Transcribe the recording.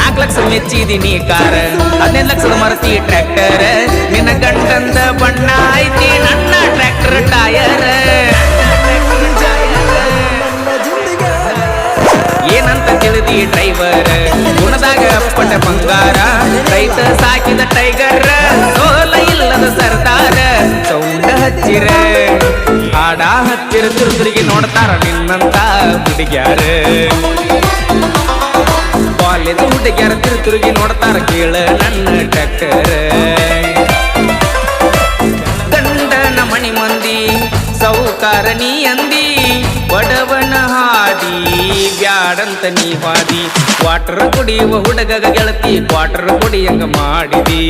4 ಲಕ್ಷ ಮೆಚ್ಚಿದೀನಿ ಕಾರ 15 ಲಕ್ಷದ ಮರತಿ ಟ್ರ್ಯಾಕ್ಟರ್ ನಿನ್ನ ಗಂಟಂದ ಬಣ್ಣ ಐತಿ ನನ್ನ ಟ್ರ್ಯಾಕ್ಟರ್ ಟಯರ್ ಏನಂತ ತಿಳಿದಿ ಡ್ರೈವರ್ ಗುಣದಾಗ ಪಟ ಬಂಗಾರ ರೈತ ಸಾಕಿದ ಟೈಗರ್ ಸೋಲ ಇಲ್ಲದ ಸರ್ದಾರ ಸೌಂಡ ಹಚ್ಚಿರ ಹಾಡ ಹಚ್ಚಿರ ತಿರುಗಿ ನೋಡ್ತಾರ ನಿನ್ನಂತ ಹುಡುಗ್ಯಾರ ಕಾಲೇಜ್ ಹುಡುಗ್ಯಾರ ತಿರುಗಿ ನೋಡ್ತಾರ ಕೇಳ ನನ್ನ ಟ್ರ್ಯಾಕ್ಟರ್ ಗಂಡನ ಮಣಿ ಮಂದಿ ಸೌಕಾರ ನೀ ಅಂದಿ ಬಡವನ ಹಾದಿ ಬ್ಯಾಡಂತ ನೀ ಹಾದಿ ಕ್ವಾರ್ಟರ್ ಕುಡಿಯುವ ಹುಡುಗ ಗೆಳತಿ ಕ್ವಾರ್ಟರ್ ಕುಡಿಯಂಗ ಮಾಡಿದಿ